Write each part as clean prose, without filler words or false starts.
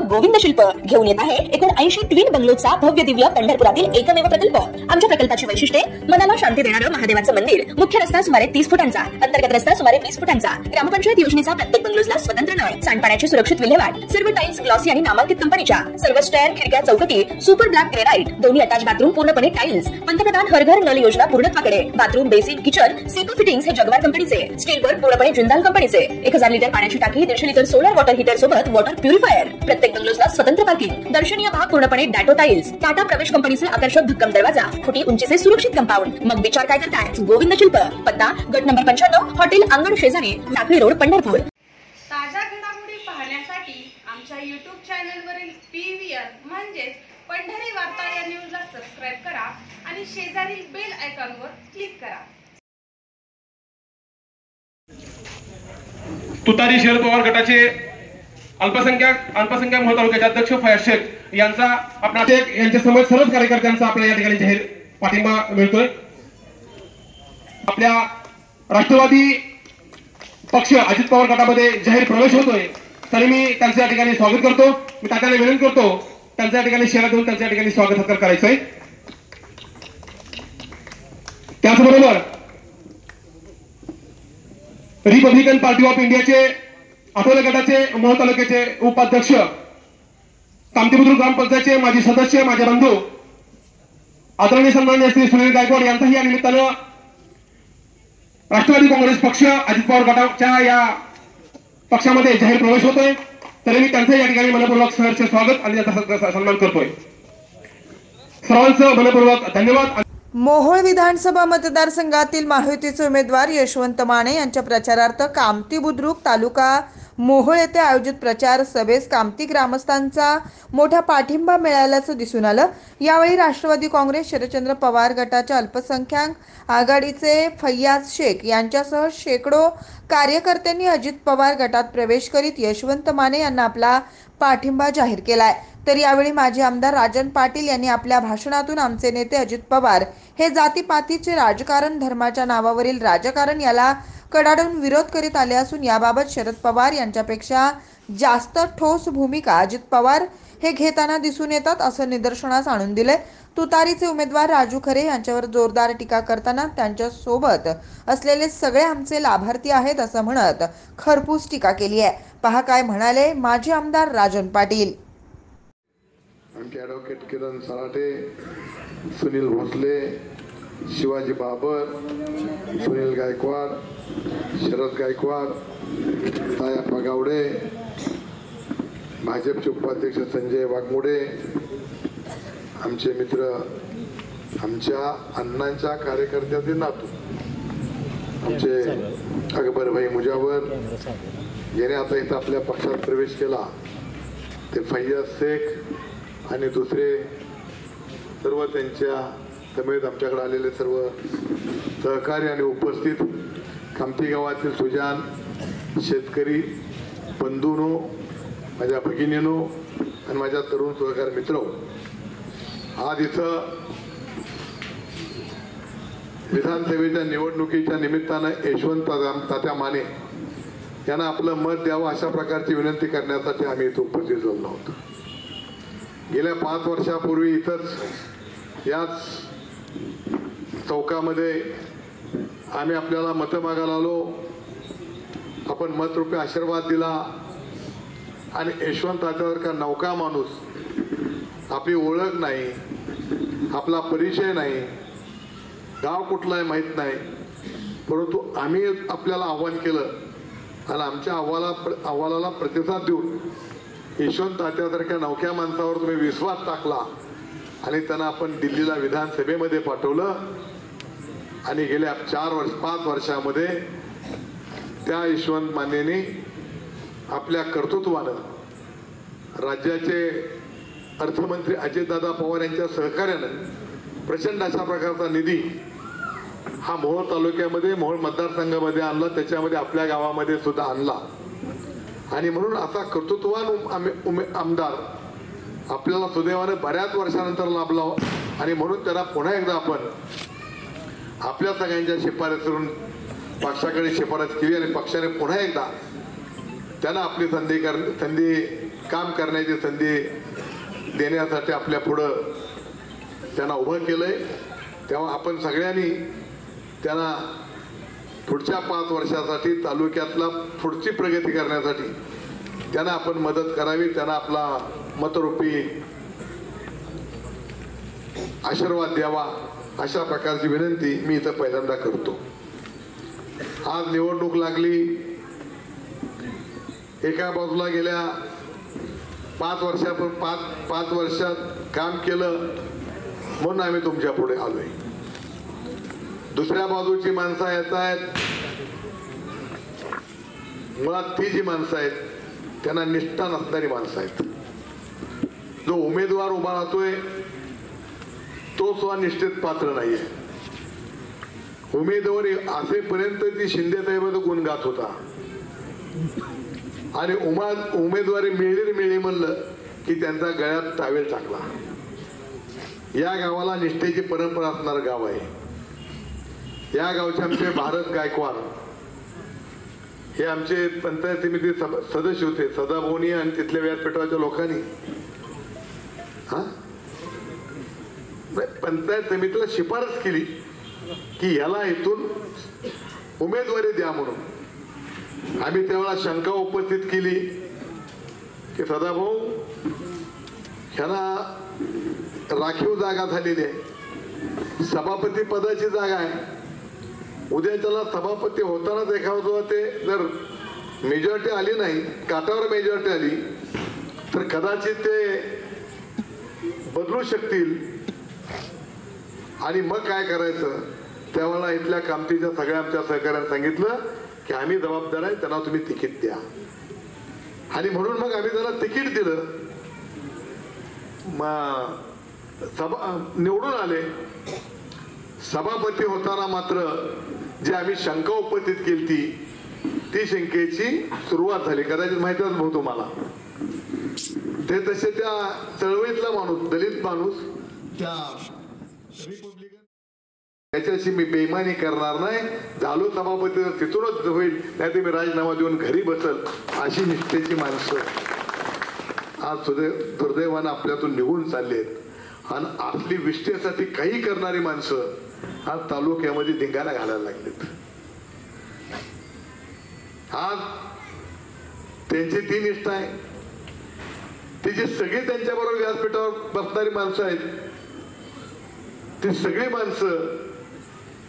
गोविंद शिल्प घेऊन येत आहे 79 ट्विन बंगलोचा भव्य दिव्य पंढरपुरातील एकमेव प्रकल्प। आमच्या प्रकल्पाची वैशिष्ट्ये मनाला शांती देणारं महादेवाचं मंदिर, मुख्य रस्ता सुमारे 30 फुटांचा, अंतर्गत रस्ता सुमारे 20 फुटांचा, ग्रामपंचायत योजनेचा प्रत्येक बंगलोजला स्वतंत्र नळ, सांडपाण्याची सुरक्षित विल्हेवाट, सर्व टाइल्स ग्लॉसी आणि नामांकित कंपनीच्या, सर्व स्टेअर, खिडक्या, चौकटी सुपर ब्लॅक ग्रेनाइट, दोन्ही अटॅच बाथरूम पूर्णपणे टाइल्स, पंतप्रधान हर घर नल योजना पूर्णत्वाकडे, bathroom, basin, kitchen, CP fittings हे जगवार कंपनीचे, स्टील वर्क पूर्णपणे जिंदाल कंपनीचे, 1000 लिटर पाण्याची टाकी, 150 लिटर सोलर वॉटर हीटर सोबत वॉटर प्युरिफायर, प्रत्येक बंगलोजला स्वतंत्र पार्किंग, दर्शनीय भाग पूर्णपणे डॅटो टाइल्स, टाटा प्रवेश कंपनीचे आकर्षक भक्कम दरवाजा, फुटी उंचीचे सुरक्षित कंपाऊंड। मग विचार काय करताय? गोविंद शिल्प, पत्ता गट नंबर 95, हॉटेल अंगण शेजारी, नाकवी रोड, पंढरपूर। ताज्या घडामोडी पाहण्यासाठी आमच्या YouTube चॅनलवरील PVR म्हणजेच पंढरी वार्ता या न्यूजला सबस्क्राइब करा आणि शेजारील बेल आयकॉनवर क्लिक करा। तुतारी शरद पवार गटाचे अल्पसंख्याक मोहोळ तालुक्याचे अध्यक्ष फयाज शेख यांचा यांच्या समोर सर्व कार्यकर्त्यांचा आपल्या या ठिकाणी जाहीर पाठिंबा मिळतोय। आपल्या राष्ट्रवादी पक्ष अजित पवार गटामध्ये जाहीर प्रवेश होतोय, तरी मी त्यांच्या ठिकाणी स्वागत करतो। मी तात्याला विनंती करतो त्यांच्या ठिकाणी शेरा देऊन त्यांच्या ठिकाणी स्वागत करायचंय। त्याचबरोबर रिपब्लिकन पार्टी ऑफ इंडियाचे आठवले गटाचे मोहोळ तालुक्याचे उपाध्यक्ष, कामती बुद्रुक ग्रामपंचायतचे माजी सदस्य, माझे बंधू आदरणीय सन्माननीय श्री सुनील गायकवाड यांचाही या निमित्तानं राष्ट्रवादी काँग्रेस पक्ष अजित पवार गटाच्या या पक्षामध्ये जाहीर प्रवेश होतोय, तरी मी त्यांचं या ठिकाणी मनपूर्वक सहर्ष स्वागत आणि त्यांचा सन्मान करतोय। सर्वांचं मनपूर्वक धन्यवाद। मोहोळ विधानसभा मतदारसंघातील महायुतीचे उमेदवार यशवंत माने यांच्या प्रचारार्थ कामती बुद्रुक तालुका मोहोळ येथे आयोजित प्रचार सभेस कामती ग्रामस्थांचा मोठा पाठिंबा मिळाल्याचं दिसून आलं। यावेळी राष्ट्रवादी काँग्रेस शरदचंद्र पवार गटाच्या अल्पसंख्याक आघाडीचे फैयाज शेख यांच्यासह शेकडो कार्यकर्त्यांनी अजित पवार गटात प्रवेश करीत यशवंत माने यांना आपला पाठिंबा जाहीर केलाय। तर यावेळी माजी आमदार राजन पाटील यांनी आपल्या भाषणातून आमचे नेते अजित पवार हे जातीपातीचे राजकारण, धर्माच्या नावावरील राजकारण याला कडाडून विरोध करीत आले असून याबाबत शरद पवार यांच्यापेक्षा जास्त ठोस भूमिका अजित पवार हे घेताना दिसून येतात असं निदर्शनास आणून दिले। तुतारीचे उमेदवार राजू खरे यांच्यावर जोरदार टीका करताना त्यांच्या सोबत असलेले सगळे आमचे लाभार्थी आहेत असं म्हणत खरपूस टीका केली आहे। पहा काय म्हणाले माजी आमदार राजन पाटील। आमचे ॲडव्होकेट किरण सराटे, सुनील भोसले, शिवाजी बाबर, सुनील गायकवाड, शरद गायकवाड, तायाप्पा गावडे, भाजपचे उपाध्यक्ष संजय वाघमोडे, आमचे मित्र, आमच्या अण्णांच्या कार्यकर्त्याचे नातू आमचे अकबरभाई मुजावर याने आता इथं आपल्या पक्षात प्रवेश केला, ते फैयाज शेख आणि दुसरे सर्व त्यांच्या समेत आमच्याकडे आलेले सर्व सहकारी आणि उपस्थित कामती गावातील सुजान शेतकरी बंधूंनो, माझ्या भगिनींनो आणि माझ्या तरुण सहकारी मित्र, आज इथं विधानसभेच्या निवडणुकीच्या निमित्तानं यशवंत तात्या माने यांना आपलं मत द्यावं अशा प्रकारची विनंती करण्यासाठी आम्ही इथं उपस्थित झालो होतो। गेल्या 5 वर्षापूर्वी इथंच याच चौकामध्ये आम्ही आपल्याला मतं मागायला आलो, आपण मतरूपी आशीर्वाद दिला आणि यशवंत तात्यासारखा नौका माणूस, आपली ओळख नाही, आपला परिचय नाही, गाव कुठला आहे माहीत नाही, परंतु आम्ही आपल्याला आव्हान केलं आणि आमच्या अहवालाला प्रतिसाद देऊन यशवंत तात्यासारख्या नौक्या माणसावर तुम्ही विश्वास टाकला आणि त्यांना आपण दिल्लीला विधानसभेमध्ये पाठवलं आणि गेल्या 5 वर्षामध्ये त्या यशवंत मानेंनी आपल्या कर्तृत्वानं राज्याचे अर्थमंत्री अजितदादा पवार यांच्या सहकार्यानं प्रचंड अशा प्रकारचा निधी हा मोहोळ तालुक्यामध्ये मोहोळ मतदारसंघामध्ये आणला, त्याच्यामध्ये आपल्या गावामध्ये सुद्धा आणला आणि म्हणून असा कर्तृत्ववान आमदार आपल्याला सुदैवाने बऱ्याच वर्षानंतर लाभला आणि म्हणून त्याला पुन्हा एकदा आपण आपल्या सगळ्यांच्या शिफारसीवरून पक्षाकडे शिफारस केली आणि पक्षाने पुन्हा एकदा त्यांना आपली संधी काम करण्याची संधी देण्यासाठी आपल्या पुढं त्यांना उभं केलंय. तेव्हा आपण सगळ्यांनी त्यांना पुढच्या 5 वर्षासाठी तालुक्यातला पुढची प्रगती करण्यासाठी त्यांना आपण मदत करावी. त्यांना आपला मतरूपी आशीर्वाद द्यावा अशा प्रकारची विनंती मी इथं पहिल्यांदा करतो. आज निवडणूक लागली. एका बाजूला गेल्या 5 वर्षात काम केलं म्हणून आम्ही तुमच्या पुढे आलोय. दुसऱ्या बाजूची माणसं येत आहेत, मुळात ती जी माणसं आहेत त्यांना निष्ठा नसणारी माणसं आहेत. जो उमेदवार उभा राहतोय तो सुद्धा निष्ठेत पात्र नाहीये. उमेदवारी असेपर्यंत ती शिंदेसाहेबाचा गुण गात होता आणि उमेदवारी मिळली म्हणलं की त्यांचा गळ्यात टावेल टाकला. या गावाला निष्ठेची परंपरा असणारं गाव आहे. या गावचे आमचे भारत गायकवाड हे आमचे पंचायत समिती सदस्य होते. सदाभाऊनी आणि तिथल्या व्यासपीठाच्या लोकांनी पंचायत समितीला शिफारस केली की याला इथून उमेदवारी द्या म्हणून. आम्ही त्यावेळेला शंका उपस्थित केली की सदाभाऊ ह्याला राखीव जागा झालेली आहे, सभापती पदाची जागा आहे. उद्या त्याला सभापती होतानाच एखादं ते जर मेजॉरिटी आली नाही, काटावर मेजॉरिटी आली तर कदाचित ते बदलू शकतील आणि मग काय करायचं. त्यावेळेला इथल्या कामतीच्या सगळ्या आमच्या सहकार्याने सांगितलं की आम्ही जबाबदार आहे, त्यांना तुम्ही तिकीट द्या. आणि म्हणून मग आम्ही त्यांना तिकीट दिलं. निवडून आले. सभापती होताना मात्र जी आम्ही शंका उपस्थित केली ती शंकेची सुरुवात झाली. कदाचित माहितीच भाऊ तुम्हाला. ते तसे त्या चळवळीतला माणूस, दलित माणूस, त्या रिपब्लिकन त्याच्याशी मी बेईमानी करणार नाही. झालो सभापती तर तिथूनच होईल, नाही तर मी राजीनामा देऊन घरी बसल अशी निष्ठेची माणसं आज दुर्दैवानं आपल्यातून निघून चाललेत. आणि आपली विष्ठेसाठी काही करणारी माणसं आज तालुक्यामध्ये धिंगाणा घालायला लागलेत. आज त्यांची ती निष्ठा आहे. ती जी सगळी त्यांच्याबरोबर व्यासपीठावर बसणारी माणसं आहेत ती सगळी माणसं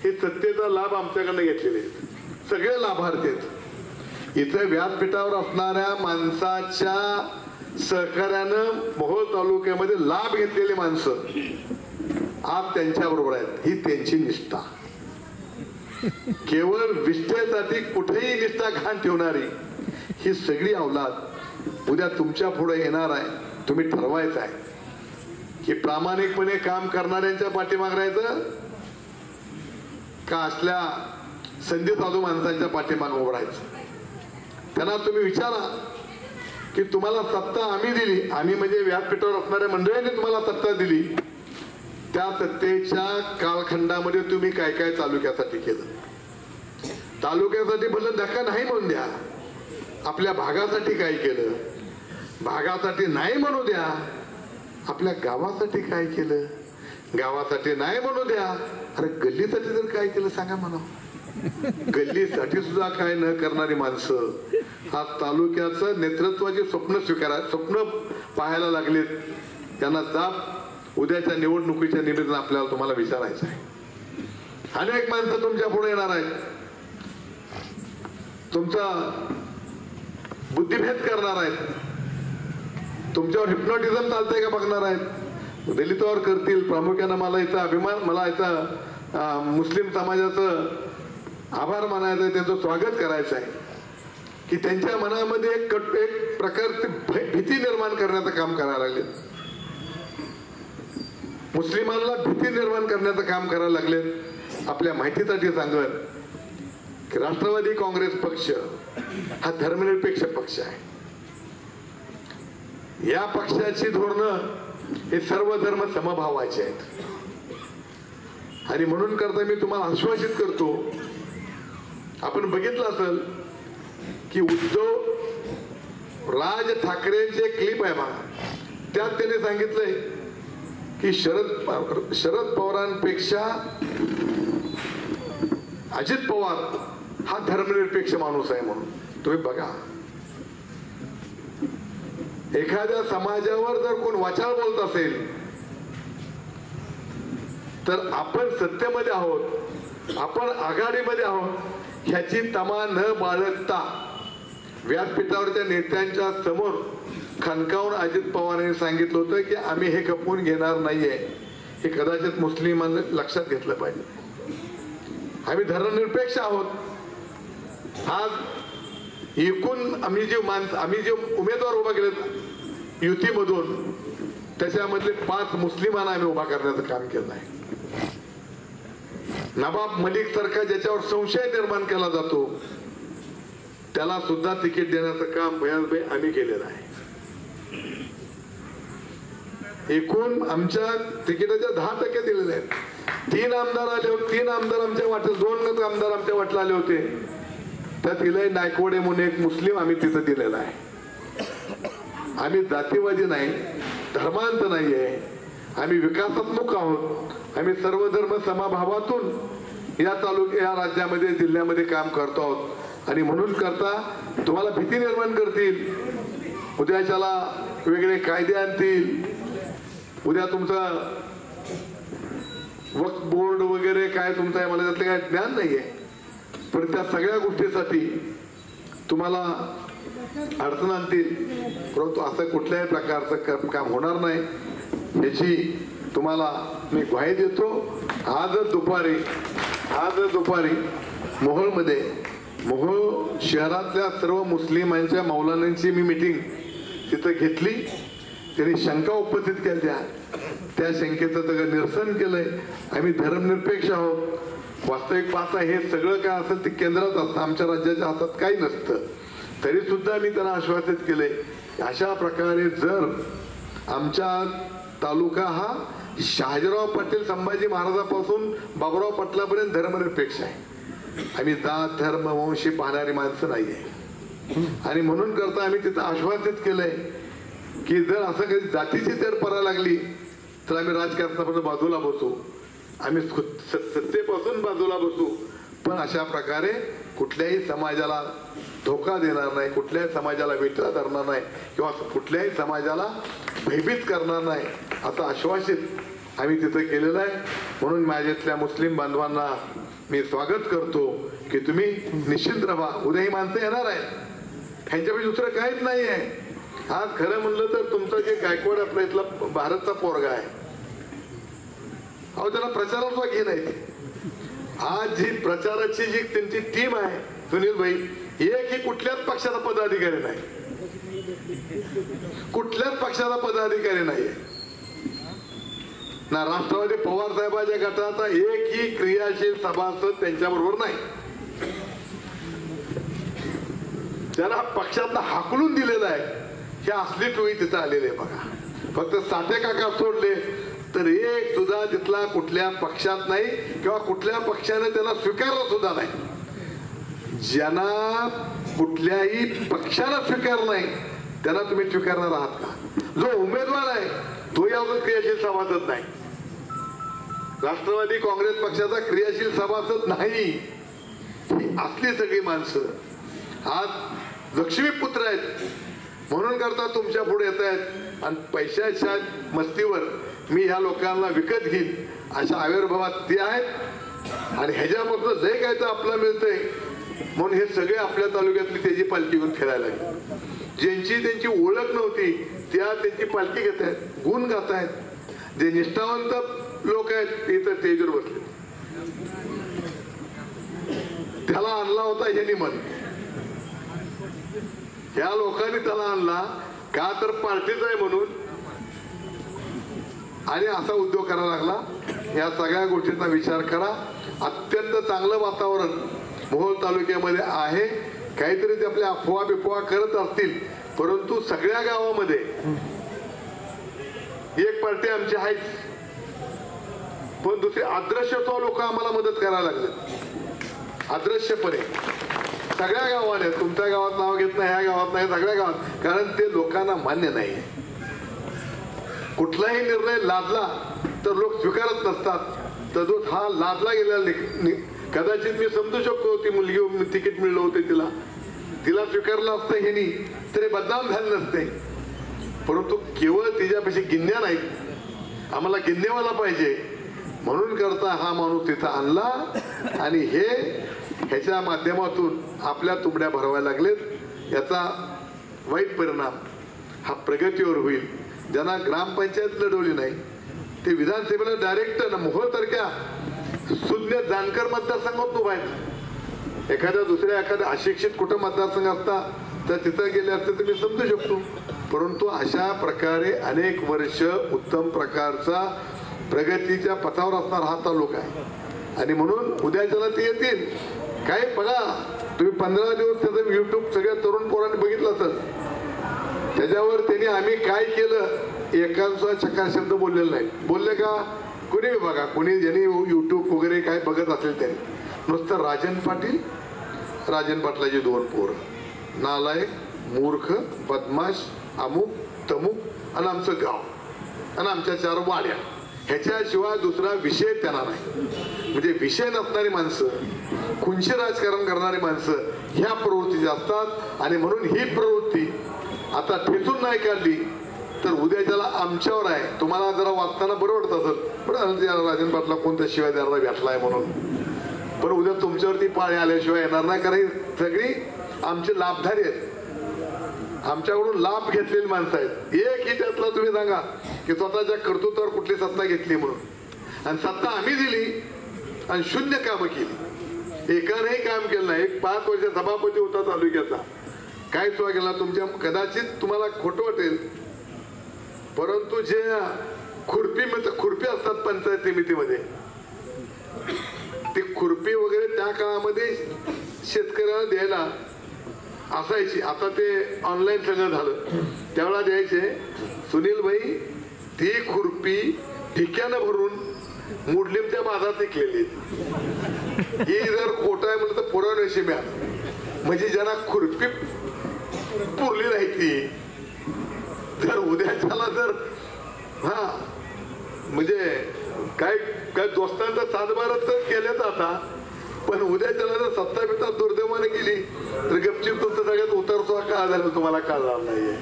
हे सत्तेचा लाभ आमच्याकडनं घेतलेले आहेत. सगळे लाभार्थी आहेत. इथं व्यासपीठावर असणाऱ्या माणसाच्या सहकार्यानं मोहोळ तालुक्यामध्ये लाभ घेतलेली माणसं आज त्यांच्या बरोबर आहेत. ही त्यांची निष्ठा. केवळ विष्ठेसाठी कुठेही निष्ठा घाण ठेवणारी ही सगळी अवलाद उद्या तुमच्या पुढे येणार आहे. तुम्ही ठरवायचं आहे की प्रामाणिकपणे काम करणाऱ्यांच्या पाठीमागे राहायचं का असल्या संधी साधू माणसांच्या पाठीमागे उभं राहायचं. त्यांना तुम्ही विचारा की तुम्हाला सत्ता आम्ही दिली, आम्ही म्हणजे व्यासपीठावर असणाऱ्या मंडळींनी तुम्हाला सत्ता दिली, त्या सत्तेच्या कालखंडामध्ये तुम्ही काय काय तालुक्यासाठी केलं. तालुक्यासाठी भलं धक्का नाही म्हणून द्या, आपल्या भागासाठी काय केलं. भागासाठी नाही म्हणू द्या, आपल्या गावासाठी काय केलं. गावासाठी नाही म्हणू द्या, अरे गल्लीसाठी जर काय केलं सांगा म्हणा. गल्लीसाठी सुद्धा काय न करणारी माणसं आज तालुक्याचं नेतृत्वाची स्वप्न पाहायला लागलेत. त्यांना जाब उद्याच्या निवडणुकीच्या निमित्तानं आपल्याला तुम्हाला विचारायचं आहे. अनेक माणसं तुमच्या पुढे येणार आहेत, तुमचा बुद्धिभेद करणार आहेत, तुमच्यावर हिप्नोटिझम चालतंय का बघणार आहेत. दलितावर करतील. प्रामुख्यानं मला इथं अभिमान, मला इथं मुस्लिम समाजाचं आभार मानायचं आहे, त्यांचं स्वागत करायचं आहे की त्यांच्या मनामध्ये एक प्रकारची भीती निर्माण करण्याचं काम करायला लागले. मुस्लिमांना भीती निर्माण करण्याचं काम करायला लागले. आपल्या माहितीसाठी सांगत की राष्ट्रवादी काँग्रेस पक्ष हा धर्मनिरपेक्ष पक्ष आहे. या पक्षाची धोरणं हे सर्व धर्म समभावाचे आहेत. आणि म्हणून करता मी तुम्हाला आश्वासित करतो, आपण बघितलं असेल की उद्धव राज ठाकरेंचे क्लिप आहे बघा, त्यात त्यांनी सांगितलंय की शरद पवारांपेक्षा अजित पवार हा धर्मनिरपेक्ष माणूस आहे म्हणून. तुम्ही बघा, एखाद्या समाजावर जर कोण वाचाळ बोलत असेल तर आपण सत्तेमध्ये आहोत, आपण आघाडीमध्ये आहोत ह्याची तमा न बाळगता व्यासपीठावरच्या नेत्यांच्या समोर खणकावून अजित पवारांनी सांगितलं होतं की आम्ही हे खपवून घेणार नाहीये. हे कदाचित मुस्लिमांना लक्षात घेतलं पाहिजे. आम्ही धर्मनिरपेक्ष आहोत. आज एकूण आम्ही जे उमेदवार उभा केलेत युतीमधून त्याच्यामधले 5 मुस्लिमांना आम्ही उभा करण्याचं काम केलं आहे. नवाब मलिक सारखा ज्याच्यावर संशय निर्माण केला जातो त्याला सुद्धा तिकीट देण्याचं काम भयासभाई आम्ही केलेलं आहे. एकूण आमच्या तिकिटाच्या 10% दिलेले आहेत. 3 आमदार आले होते, 3 आमदार आमच्या वाटेल, 2 आमदार आमच्या वाटला आले होते. त्यात इलय नायकवडे म्हणून एक मुस्लिम आम्ही तिथं दिलेला आहे. आम्ही जातीवादी नाही, धर्मांत नाहीये, आम्ही विकासात्मक आहोत. आम्ही सर्व धर्म समभावातून या राज्यामध्ये जिल्ह्यामध्ये काम करतो आहोत. आणि म्हणून करता तुम्हाला भीती निर्माण करतील, उद्याच्याला वेगळे कायदे आणतील, उद्या तुमचा वक्फ बोर्ड वगैरे काय तुमचं आहे मला त्यातलं काय ज्ञान नाहीये. पण त्या सगळ्या गोष्टीसाठी तुम्हाला अडचण आणतील, परंतु असं कुठल्याही प्रकारचं काम होणार नाही याची तुम्हाला मी ग्वाही देतो. आज दुपारी मोहोळ शहरातल्या सर्व मुस्लिमांच्या मौलानांची मी मीटिंग तिथं घेतली. त्यांनी शंका उपस्थित केल्या, त्या शंकेचं सगळं निरसन केलंय. आम्ही धर्मनिरपेक्ष आहोत. वास्तविक पाहता हे सगळं काय असेल ते केंद्रात असतं, आमच्या राज्याच्या हातात काही नसतं. तरी सुद्धा मी त्यांना आश्वासित केले अशा प्रकारे जर आमचा तालुका हा शहाजीराव पाटील संभाजी महाराजापासून बाबुराव पाटलापर्यंत धर्मनिरपेक्ष आहे. आम्ही जात धर्म वंशी पाहणारी माणसं नाहीये. आणि म्हणून करता आम्ही तिथं आश्वासित केलंय की जर असं कधी जातीची तेढ पडायला लागली तर आम्ही राजकारणापासून बाजूला बसू, आम्ही सत्तेपासून बाजूला बसू, पण अशा प्रकारे कुठल्याही समाजाला धोका देणार नाही, कुठल्याही समाजाला वेठा धरणार नाही किंवा कुठल्याही समाजाला भयभीत करणार नाही असं आश्वासित आम्ही तिथं केलेलं आहे. म्हणून माझ्यातल्या मुस्लिम बांधवांना मी स्वागत करतो की तुम्ही निश्चिंत राहा. उद्या ही माणसं येणार आहेत, ह्यांच्यापेक्षा दुसरं काहीच नाही आहे. आज खरं म्हणलं तर तुमचा जे गायकवाड आपला इथला भारतचा पोरगा आहे, अहो त्याला प्रचाराला घे नाही. आज जी प्रचाराची जी त्यांची टीम आहे सुनील भाई, एक ही कुठल्याच पक्षाचा पदाधिकारी नाही, कुठल्याच पक्षाचा पदाधिकारी नाही ना. राष्ट्रवादी पवार साहेबांच्या गटाचा एकही क्रियाशील सभासद त्यांच्याबरोबर नाही. ज्यांना पक्षात हाकलून दिलेलं आहे हे असली टोळी तिथं आलेले आहे बघा. फक्त साठे काका सोडले तर एक सुद्धा तिथला कुठल्या पक्षात नाही किंवा कुठल्या पक्षाने त्यांना स्वीकारलं सुद्धा नाही. ज्यांना कुठल्याही पक्षाला स्वीकार नाही त्यांना तुम्ही स्वीकारणार आहात का? जो उमेदवार आहे तो यावर क्रियाशील सभासद नाही, राष्ट्रवादी काँग्रेस पक्षाचा क्रियाशील सभासद नाही. ही असली सगळी माणसं आज लक्ष्मीपुत्र आहेत म्हणून करता तुमच्या पुढे येत आहेत आणि पैशाच्या मस्तीवर मी ह्या लोकांना विकत घेईन अशा आविर्भावात ते आहेत. आणि ह्याच्यापासून जे काय तर आपल्याला मिळतंय म्हणून हे सगळे आपल्या तालुक्यातली त्याची पालखी घेऊन फिरायला लागले. ज्यांची त्यांची ओळख नव्हती त्या त्यांची पालखी घेत आहेत, गुण गात आहेत. जे निष्ठावंत लोक आहेत ते तर स्टेजवर बसले. त्याला आणला होता ह्यांनी मन, ह्या लोकांनी त्याला आणला का तर पार्टीचा आहे म्हणून, आणि असा उद्योग करायला लागला. या सगळ्या गोष्टींचा विचार करा. अत्यंत चांगलं वातावरण मोहोळ तालुक्यामध्ये आहे. काहीतरी ते आपल्या अफवा बिफवा करत असतील, परंतु सगळ्या गावामध्ये एक पार्टी आमची आहेच, पण दुसरे अदृश्य लोक आम्हाला मदत करायला लागले. अदृश्यपणे सगळ्या गावाने, तुमच्या गावात नाव घेत नाही, ह्या गावात नाही, सगळ्या गावात, कारण ते लोकांना मान्य नाही. कुठलाही निर्णय लादला तर लोक स्वीकारत नसतात. तर जो हा लादला गेलेला, कदाचित मी समजू शकतो ती मुलगी तिकीट मिळलं होते तिला स्वीकारलं असतं ह्यांनी तरी बदनाम झाले नसते. परंतु केवळ तिच्यापाशी गिन्या नाही, आम्हाला गिन्नेवाला पाहिजे म्हणून करता हा माणूस तिथं आणला. आणि ह्याच्या माध्यमातून आपल्या तुंबड्या भरवायला लागलेत. याचा वाईट परिणाम हा प्रगतीवर होईल. ज्यांना ग्रामपंचायत लढवली नाही ते विधानसभेला डायरेक्ट मोहोळ तारख्या सुज्ञ जानकर मतदारसंघात उभा आहेत. एखाद्या अशिक्षित कुठं मतदारसंघ असता तर तिथं गेले असते तर मी समजू शकतो. परंतु अशा प्रकारे अनेक वर्ष उत्तम प्रकारचा प्रगतीच्या पथावर असणारा हा तालुका आहे. आणि म्हणून उद्याच्याला ते येतील. काय बघा तुम्ही 15 दिवस त्याचं युट्यूब सगळ्या तरुण पोरांनी बघितलं असेल. त्याच्यावर त्यांनी आम्ही काय केलं एकांचा चकार शब्द बोललेला नाही. बोलले का कुणी बघा, कुणी ज्यांनी युट्यूब वगैरे काय बघत असेल त्यांनी नुसतं राजन पाटलाची 2 पोरं, नालायक, मूर्ख, बदमाश, अमुक तमुक आणि आमचं गाव आणि आमच्या 4 वाड्या, ह्याच्याशिवाय दुसरा विषय त्यांना नाही. म्हणजे विषय नसणारी माणसं, खुंची राजकारण करणारी माणसं ह्या प्रवृत्तीचे असतात. आणि म्हणून ही प्रवृत्ती आता ठेचून नाही काढली तर उद्याच्याला आमच्यावर आहे. तुम्हाला जरा वाचताना बरं वाटत असेल पण राजन पाटला कोणत्या शिवाय द्यायला भेटलाय म्हणून, पण उद्या तुमच्यावरती पाळी आल्याशिवाय येणार नाही. कारण सगळी आमचे लाभधारी आहेत, आमच्याकडून लाभ घेतलेली माणसं आहेत. एकही त्यातला तुम्ही सांगा की स्वतःच्या कर्तृत्वावर कुठली सत्ता घेतली म्हणून. आणि सत्ता आम्ही दिली आणि 0 कामं केली. एकानेही काम केलं नाही. 5 वर्ष सभापती होता तालुक्याचा, काय सुद्धा केला तुमच्या. कदाचित तुम्हाला खोटं वाटेल परंतु जे खुरपी असतात पंचायत समितीमध्ये, ती खुरपी वगैरे त्या काळामध्ये शेतकऱ्याला द्यायला असायची. आता ते ऑनलाईन सगळं झालं. त्यावेळेला द्यायचे. सुनील भाई ती खुरपी ठिक्यानं भरून मुडलिमच्या बाजारात विकलेली. ही जर खोटं आहे म्हणलं तर पुराव्याशी मिळालं. म्हणजे ज्यांना खुरपी पुरली नाही ती तर उद्याच्याला जर म्हणजे काय दोस्तांचा सातबारात तर केलेच आता, पण उद्याच्याला जर सत्ता बित्ता दुर्दैवाने गेली तर गपचीप तुमचं सगळ्यात उतरसुद्धा का झालं तुम्हाला कळणार नाहीये.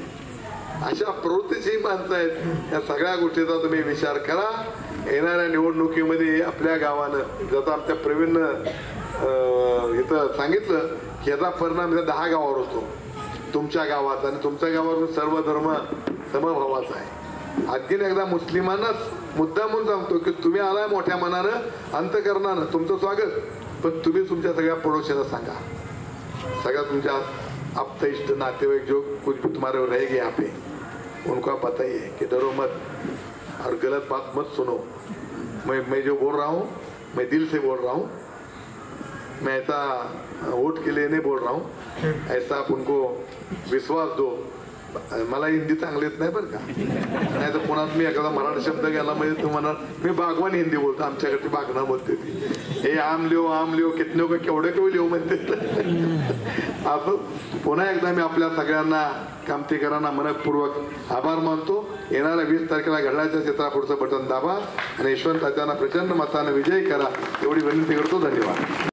अशा प्रवृत्तीची माणसं आहेत. या सगळ्या गोष्टीचा तुम्ही विचार करा. येणाऱ्या निवडणुकीमध्ये आपल्या गावानं जसं आमच्या प्रवीणनं इथं सांगितलं की याचा परिणाम 10 गावावर होतो. तुमच्या गावात आणि तुमच्या गावावर सर्व धर्म समभावाचा आहे. आणखीन एकदा मुस्लिमांनाच मुद्दा म्हणून सांगतो की तुम्ही आलाय मोठ्या मनानं अंतकरणानं तुमचं स्वागत, पण तुम्ही तुमच्या सगळ्या पडोशीला सांगा, सगळ्या तुमच्या आप्त इष्ट नातेवाईक जो कुछ भी तुम्हारे रहेंगे यहाँ पे उनको आप बताइए कि डरो मत और गलत बात मत सुनो. मैं जो बोल रहा हूँ मैं दिल से बोल रहा हूँ. मैं ऐसा वोट के लिए नहीं बोल रहा हूँ. ऐसा आप उनको विश्वास दो. मला हिंदी चांगली येत नाही बरं का, नाही तर पुन्हा मी एखादा मराठी शब्द गेला म्हणजे तुम्हाला मी बागवान हिंदी बोलतो. आमच्याकडे बागना बोलते ती. हे आम लिओ कितने का केवढे केवढे लिओ म्हणते. असं पुन्हा एकदा मी आपल्या सगळ्यांना कामतीकरांना मनपूर्वक आभार मानतो. येणाऱ्या 20 तारखेला घड्याळाच्या चित्रापुढचं बटन दाबा आणि यशवंत तात्यांना प्रचंड मताने विजयी करा एवढी विनंती करतो. धन्यवाद.